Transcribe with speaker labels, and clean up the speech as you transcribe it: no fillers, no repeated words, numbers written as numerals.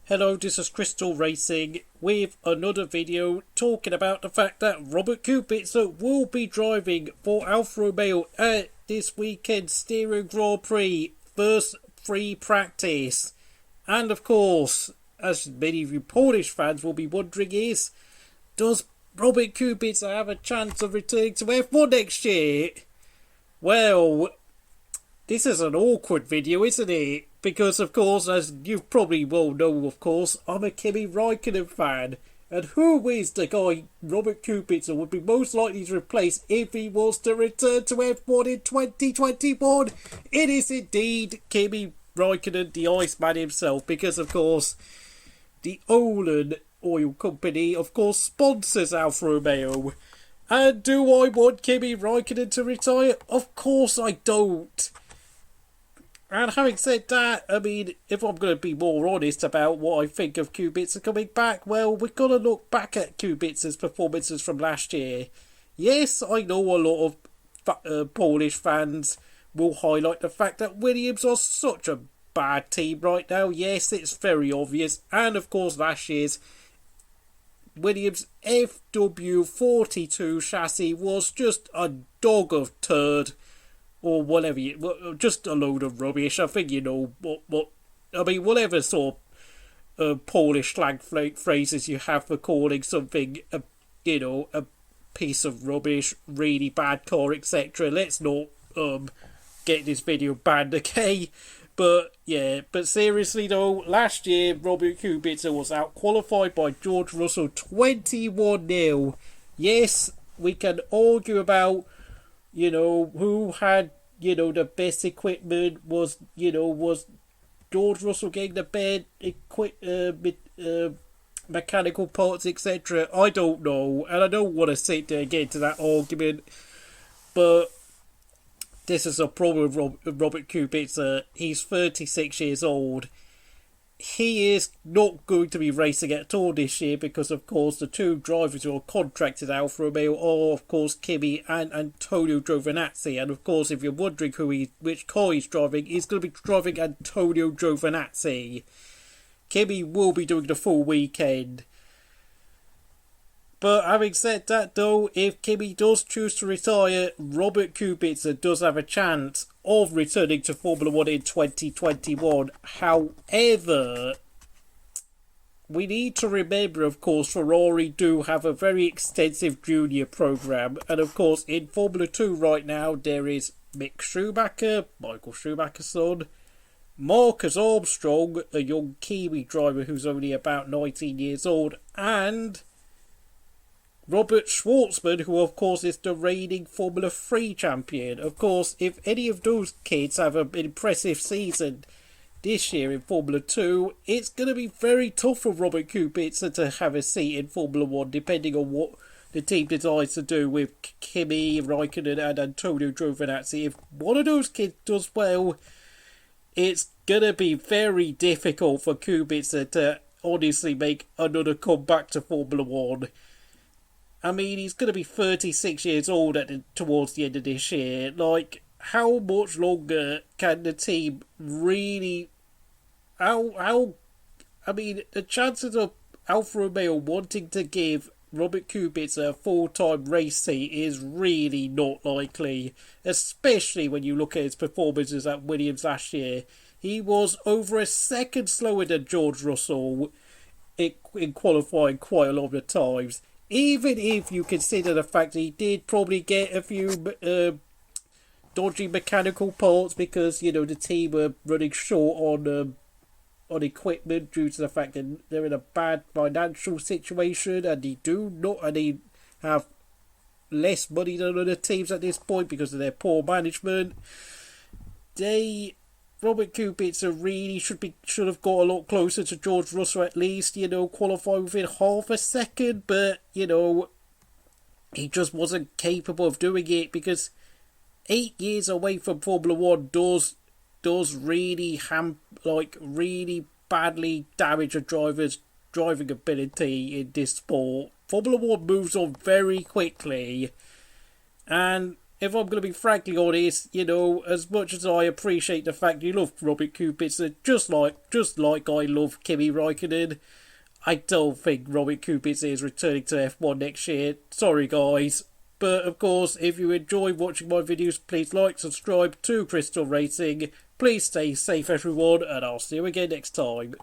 Speaker 1: Hello, this is Crystal Racing with another video talking about the fact that Robert Kubica will be driving for Alfa Romeo at this weekend's Styria Grand Prix first free practice. And of course, as many of you Polish fans will be wondering is, does Robert Kubica have a chance of returning to F1 next year? Well, this is an awkward video, isn't it? Because, of course, as you probably will know, of course, I'm a Kimi Raikkonen fan. And who is the guy Robert Kubica would be most likely to replace if he was to return to F1 in 2021? It is indeed Kimi Raikkonen, the Iceman himself. Because, of course, the Olin Oil Company, of course, sponsors Alfa Romeo. And do I want Kimi Raikkonen to retire? Of course I don't. And having said that, I mean, if I'm going to be more honest about what I think of Kubica coming back, well, we've got to look back at Kubica's performances from last year. Yes, I know a lot of Polish fans will highlight the fact that Williams are such a bad team right now. Yes, it's very obvious. And of course, last year's Williams FW42 chassis was just a dog of turd. Or whatever, just a load of rubbish. I think you know what I mean, whatever sort of Polish slang phrases you have for calling something, a piece of rubbish, really bad car, etc. Let's not get this video banned, okay? But seriously though, last year Robert Kubica was out qualified by George Russell 21-0. Yes, we can argue about who had, the best equipment. Was George Russell getting the best mechanical parts, etc. I don't know, and I don't want to sit there and get into that argument, but this is a problem with Robert Kubica. He's 36 years old. He is not going to be racing at all this year because, of course, the two drivers who are contracted at Alfa Romeo are, of course, Kimi and Antonio Giovinazzi. And, of course, if you're wondering which car he's driving, he's going to be driving Antonio Giovinazzi. Kimi will be doing the full weekend. But having said that, though, if Kimi does choose to retire, Robert Kubica does have a chance of returning to Formula 1 in 2021. However, we need to remember, of course, Ferrari do have a very extensive junior program. And, of course, in Formula 2 right now, there is Mick Schumacher, Michael Schumacher's son, Marcus Armstrong, a young Kiwi driver who's only about 19 years old, and Robert Schwartzman, who of course is the reigning Formula 3 champion. Of course, if any of those kids have an impressive season this year in Formula 2, it's going to be very tough for Robert Kubica to have a seat in Formula 1, depending on what the team decides to do with Kimi Raikkonen and Antonio Giovinazzi. If one of those kids does well, it's going to be very difficult for Kubica to honestly make another comeback to Formula 1. I mean, he's going to be 36 years old towards the end of this year. Like, how much longer can the team really... I mean, the chances of Alfa Romeo wanting to give Robert Kubica a full-time race seat is really not likely. Especially when you look at his performances at Williams last year. He was over a second slower than George Russell in qualifying quite a lot of the times. Even if you consider the fact that he did probably get a few dodgy mechanical parts because, the team were running short on equipment due to the fact that they're in a bad financial situation and they have less money than other teams at this point because of their poor management. Robert Kubica really should have got a lot closer to George Russell at least, qualify within half a second, but, he just wasn't capable of doing it because 8 years away from Formula 1 does really really badly damage a driver's driving ability in this sport. Formula 1 moves on very quickly, and if I'm going to be frankly honest, you know, as much as I appreciate the fact you love Robert Kubica, just like I love Kimi Raikkonen, I don't think Robert Kubica is returning to F1 next year. Sorry, guys. But, of course, if you enjoy watching my videos, please like, subscribe to Crystal Racing. Please stay safe, everyone, and I'll see you again next time.